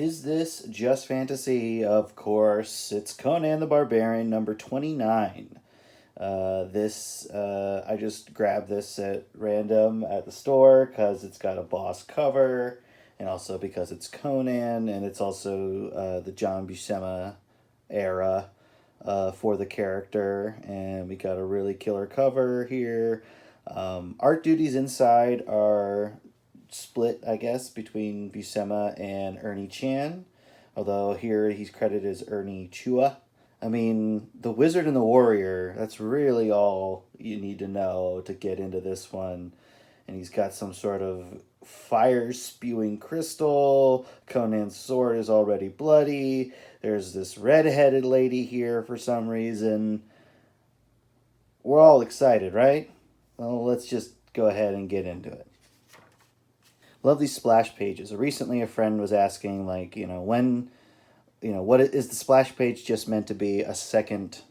Is this just fantasy? Of course. It's Conan the Barbarian, number 29. I just grabbed this at random at the store because it's got a boss cover, and also because it's Conan, and it's also the John Buscema era for the character. And we got a really killer cover here. Art duties inside are split, I guess, between Buscema and Ernie Chan, although here he's credited as Ernie Chua. I mean, the Wizard and the Warrior, that's really all you need to know to get into this one. And he's got some sort of fire spewing crystal. Conan's sword is already bloody. There's this red-headed lady here for some reason. We're all excited, right? Well, let's just go ahead and get into it. Love these splash pages. Recently, a friend was asking, like, what is the splash page just meant to be a second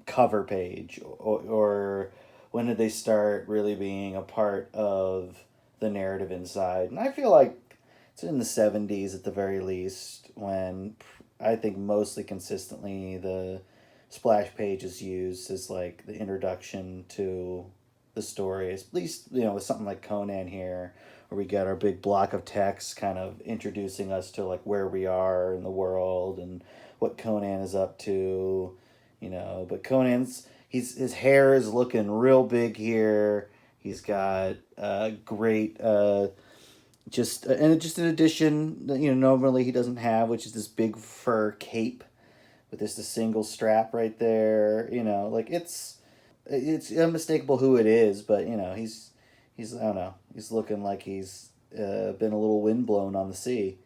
cover page, or when did they start really being a part of the narrative inside? And I feel like it's in the 70s at the very least, when I think mostly consistently the splash page is used as like the introduction to the story, at least with something like Conan here, where we get our big block of text kind of introducing us to like where we are in the world and what Conan is up to, but his hair is looking real big here. He's got great just an addition that normally he doesn't have, which is this big fur cape with just a single strap right there. Like it's unmistakable who it is, but he's I don't know, he's looking like he's been a little windblown on the sea.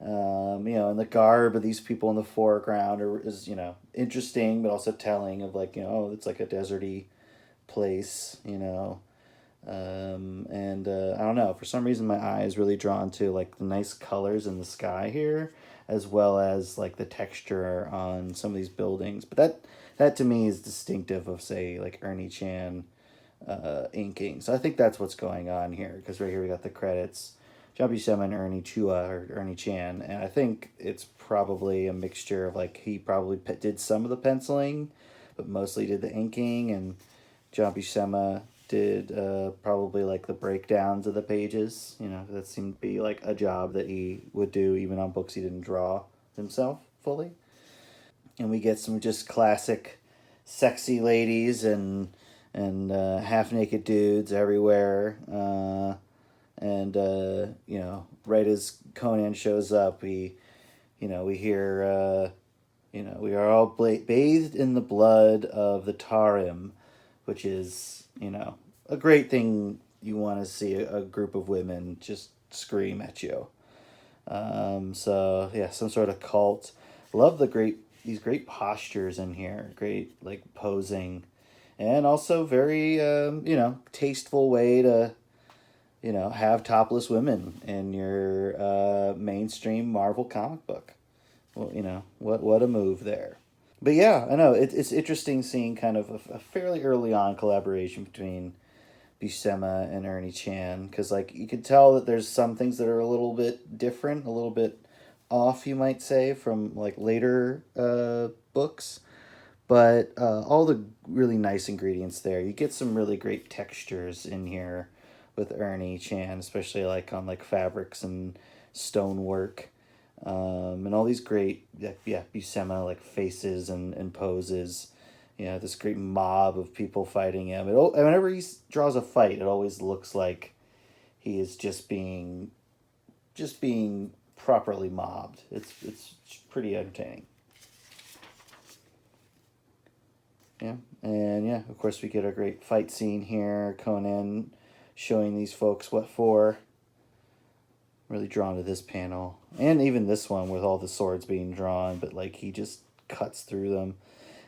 And the garb of these people in the foreground is interesting, but also telling of like it's like a deserty place. And I don't know, for some reason my eye is really drawn to like the nice colors in the sky here, as well as like the texture on some of these buildings. But that to me is distinctive of, say, like Ernie Chan inking. So I think that's what's going on here, because right here we got the credits. John Buscema and Ernie Chua, or Ernie Chan. And I think it's probably a mixture of like he probably did some of the penciling, but mostly did the inking. And John Buscema did probably like the breakdowns of the pages. That seemed to be like a job that he would do even on books he didn't draw himself fully. And we get some just classic sexy ladies and half naked dudes everywhere. Right as Conan shows up, we hear, we are all bathed in the blood of the Tarim, which is, a great thing. You want to see a group of women just scream at you. So yeah, some sort of cult. Love these great postures in here. Great like posing, and also very tasteful way to have topless women in your mainstream Marvel comic book. Well, what a move there. But yeah, I know it's interesting seeing kind of a fairly early on collaboration between Buscema and Ernie Chan, because like you could tell that there's some things that are a little bit different, a little bit off, you might say, from like later books, but all the really nice ingredients there. You get some really great textures in here with Ernie Chan, especially like on like fabrics and stonework, and all these great Buscema like faces and poses. This great mob of people fighting him. Whenever he draws a fight, it always looks like he is just being properly mobbed. It's pretty entertaining. Yeah, and yeah, of course we get a great fight scene here. Conan showing these folks what for. Really drawn to this panel, and even this one with all the swords being drawn, but like he just cuts through them.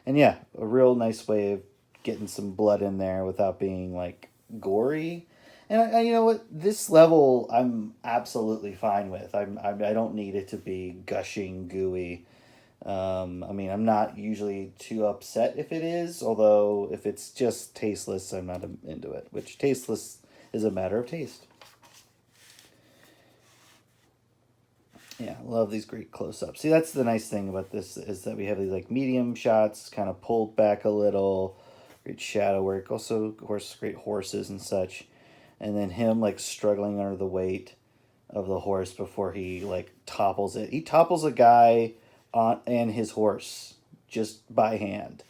And yeah, a real nice way of getting some blood in there without being like gory. And I you know what, this level I'm absolutely fine with. I don't need it to be gushing gooey. I'm not usually too upset if it is, although if it's just tasteless, I'm not into it, which tasteless is a matter of taste. Yeah, love these great close-ups. See, that's the nice thing about this is that we have these like medium shots, kind of pulled back a little, great shadow work. Also, of course, great horses and such, and then him like struggling under the weight of the horse before he like topples it. He topples a guy on and his horse just by hand.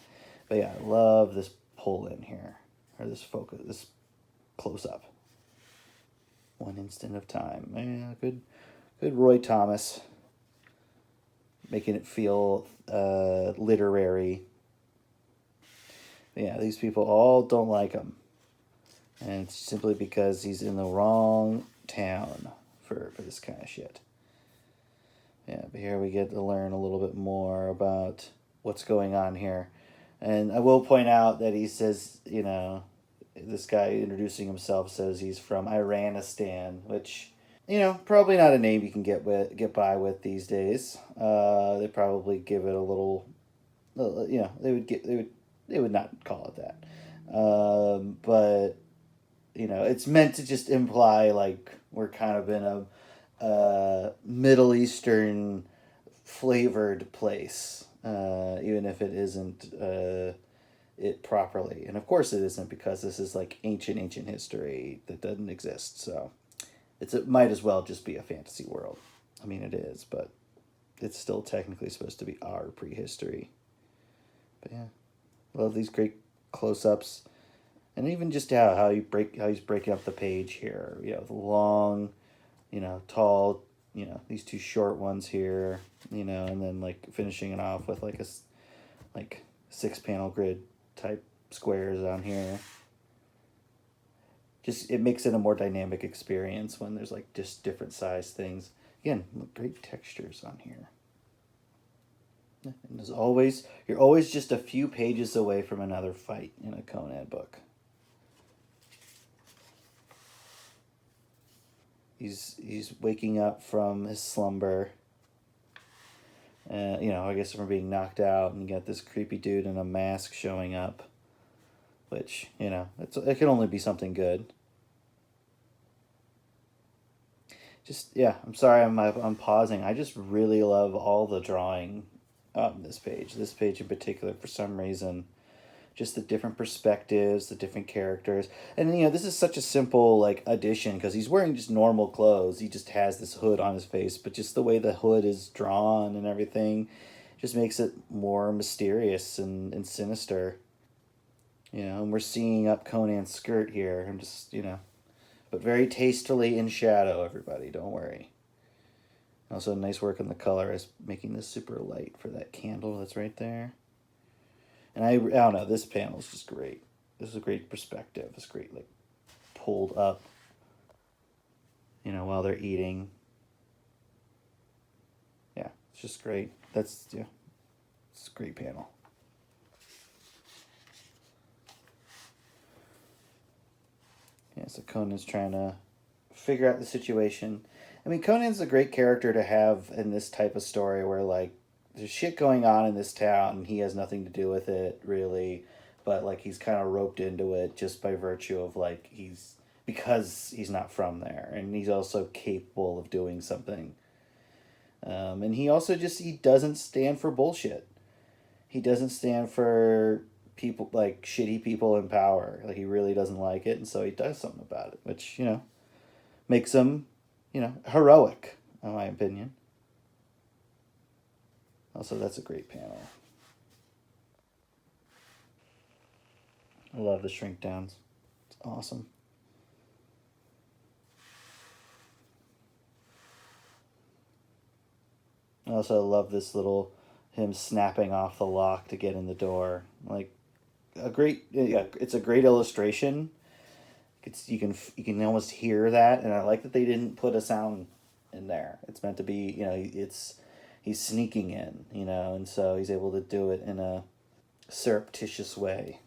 But yeah, I love this pull in here or this focus, this close up. One instant of time. Yeah, good Roy Thomas. Making it feel literary. Yeah, these people all don't like him. And it's simply because he's in the wrong town for this kind of shit. Yeah, but here we get to learn a little bit more about what's going on here. And I will point out that he says, you know, this guy introducing himself says he's from Iranistan, which, you know, probably not a name you can get by with these days. They probably give it a little, you know, they would not call it that. But you know, it's meant to just imply like we're kind of in a Middle Eastern flavored place, even if it isn't it properly. And of course, it isn't because this is like ancient history that doesn't exist. So it might as well just be a fantasy world. I mean, it is, but it's still technically supposed to be our prehistory. But yeah, love these great close-ups, and even just how he's breaking up the page here. You know, the long, you know, tall, you know, these two short ones here, you know, and then like finishing it off with like a like 6-panel grid type squares on here. Just it makes it a more dynamic experience when there's like just different size things. Again, great textures on here. And as always, you're always just a few pages away from another fight in a Conan book. He's waking up from his slumber. You know, I guess from being knocked out, and you got this creepy dude in a mask showing up, which, you know, it can only be something good. Just yeah, I'm sorry, I'm pausing. I just really love all the drawing on this page. This page in particular, for some reason, just the different perspectives, the different characters. And, you know, this is such a simple, like, addition because he's wearing just normal clothes. He just has this hood on his face, but just the way the hood is drawn and everything just makes it more mysterious and sinister. You know, and we're seeing up Conan's skirt here. I'm just, you know, but very tastefully in shadow, everybody. Don't worry. Also, nice work on the color as making this super light for that candle that's right there. And I don't know, this panel is just great. This is a great perspective. It's great, like, pulled up, you know, while they're eating. Yeah, it's just great. It's a great panel. Yeah, so Conan's trying to figure out the situation. I mean, Conan's a great character to have in this type of story where, like, there's shit going on in this town and he has nothing to do with it, really. But, like, he's kind of roped into it just by virtue of, like, because he's not from there. And he's also capable of doing something. And he also he doesn't stand for bullshit. He doesn't stand for people, like, shitty people in power. Like, he really doesn't like it, and so he does something about it, which, you know, makes him, you know, heroic, in my opinion. Also, that's a great panel. I love the shrink downs. It's awesome. I also love this little him snapping off the lock to get in the door. Like it's a great illustration. You can almost hear that, and I like that they didn't put a sound in there. It's meant to be, you know, he's sneaking in, you know, and so he's able to do it in a surreptitious way.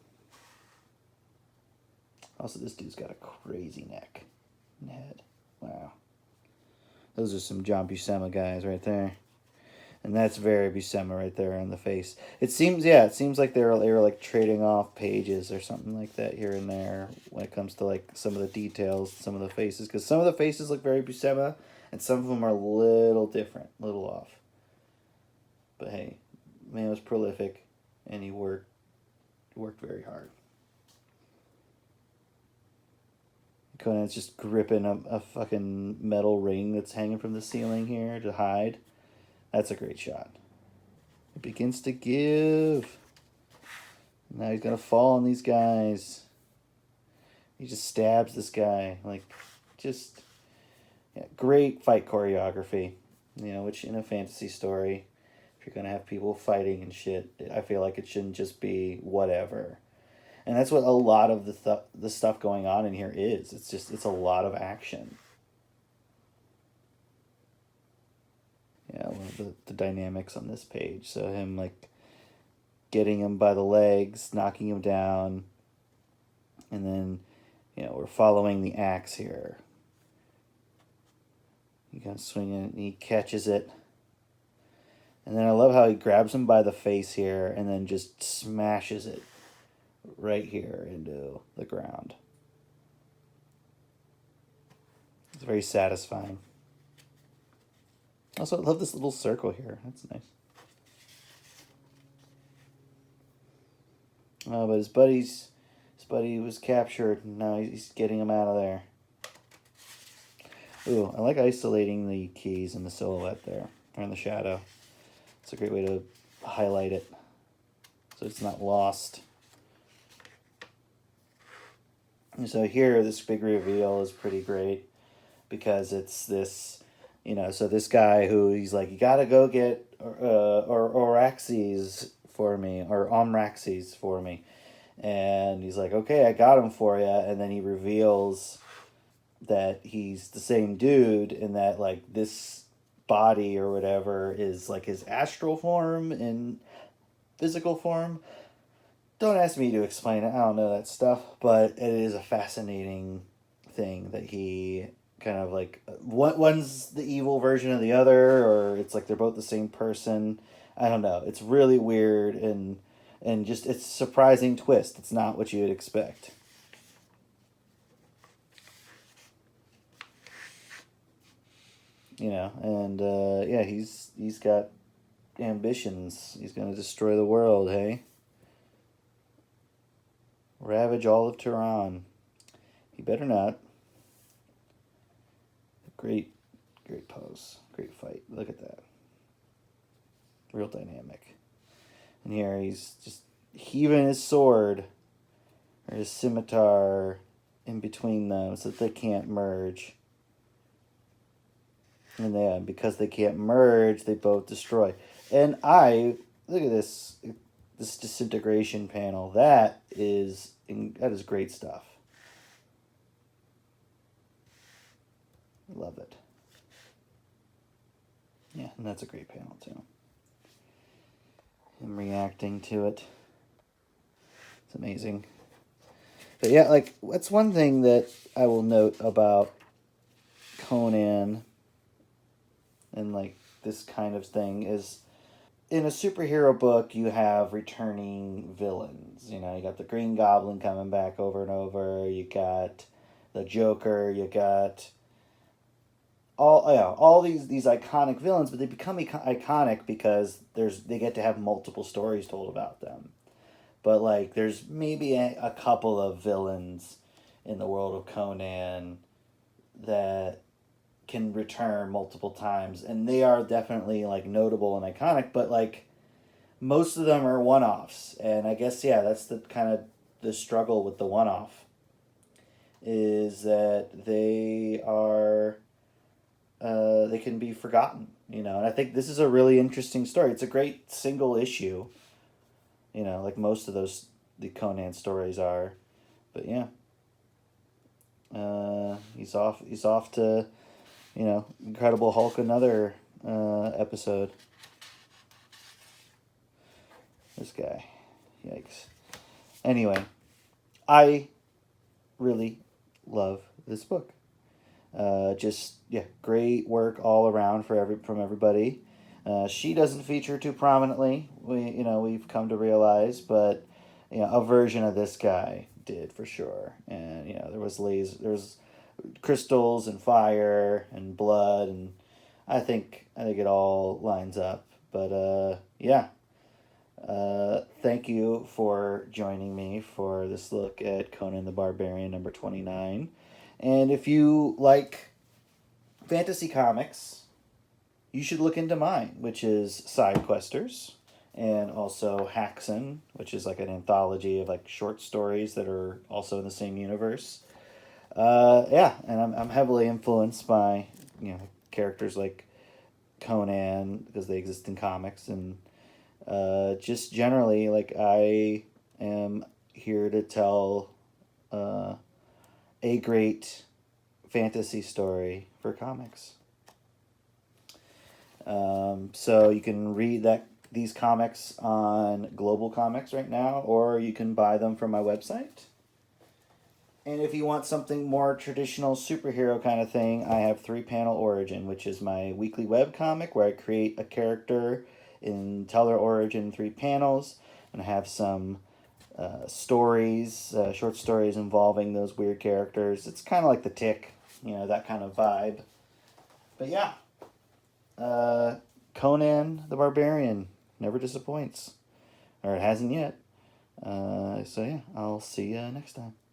Also, this dude's got a crazy neck and head. Wow. Those are some John Buscema guys right there. And that's very Buscema right there in the face. It seems like they were like trading off pages or something like that here and there when it comes to like some of the details, some of the faces, because some of the faces look very Buscema, and some of them are a little different, a little off. But hey, man was prolific, and he worked very hard. Conan's just gripping a fucking metal ring that's hanging from the ceiling here to hide. That's a great shot. It begins to give. Now he's gonna fall on these guys. He just stabs this guy. Like, just, yeah, great fight choreography. Which in a fantasy story, if you're gonna have people fighting and shit, I feel like it shouldn't just be whatever. And that's what a lot of the stuff going on in here is. It's a lot of action. Yeah, one of the dynamics on this page. So him like getting him by the legs, knocking him down, and then we're following the axe here. He kind of swinging it, and he catches it. And then I love how he grabs him by the face here and then just smashes it right here into the ground. It's very satisfying. Also, I love this little circle here. That's nice. Oh, but his buddy was captured, and now he's getting him out of there. Ooh, I like isolating the keys in the silhouette there, or in the shadow. It's a great way to highlight it, so it's not lost. And so here, this big reveal is pretty great, because it's this, so this guy who he's like, you gotta go get Oraxes for me, or Omraxes for me. And he's like, okay, I got him for you. And then he reveals that he's the same dude, and that like this body or whatever is like his astral form in physical form. Don't ask me to explain it. I don't know that stuff, but it is a fascinating thing that he kind of like, one's the evil version of the other, or it's like they're both the same person. I don't know. It's really weird, and just, it's a surprising twist. It's not what you would expect. And yeah, he's got ambitions. He's gonna destroy the world, hey? Ravage all of Tehran. He better not. Great pose. Great fight. Look at that. Real dynamic. And here he's just heaving his sword, or his scimitar, in between them so that they can't merge. And then, because they can't merge, they both destroy. And look at this disintegration panel. That is great stuff. Love it. Yeah, and that's a great panel too. Him reacting to it. It's amazing. But yeah, like, that's one thing that I will note about Conan and like this kind of thing is, in a superhero book, you have returning villains. You got the Green Goblin coming back over and over. You got the Joker. You got all these iconic villains, but they become iconic because they get to have multiple stories told about them. But like, there's maybe a couple of villains in the world of Conan that can return multiple times, and they are definitely like notable and iconic, but like most of them are one-offs. And I guess, yeah, that's the kind of the struggle with the one-off, is that they can be forgotten, and I think this is a really interesting story. It's a great single issue, like most of the Conan stories are. But yeah, he's off to Incredible Hulk, another episode. This guy. Yikes. Anyway, I really love this book. Just, yeah, great work all around from everybody. She doesn't feature too prominently. We've come to realize, but a version of this guy did for sure. And there was crystals and fire and blood, and I think it all lines up. But yeah. Thank you for joining me for this look at Conan the Barbarian number 29. And if you like fantasy comics, you should look into mine, which is Side Questers, and also Haxan, which is like an anthology of like short stories that are also in the same universe. Yeah, and I'm heavily influenced by characters like Conan because they exist in comics, and just generally, like, I am here to tell a great fantasy story for comics. So you can read these comics on Global Comics right now, or you can buy them from my website. And if you want something more traditional superhero kind of thing, I have 3-Panel Origin, which is my weekly web comic where I create a character and tell their origin in 3 panels, and I have some stories, short stories involving those weird characters. It's kind of like The Tick, that kind of vibe. But yeah, Conan the Barbarian never disappoints, or it hasn't yet. So yeah, I'll see you next time.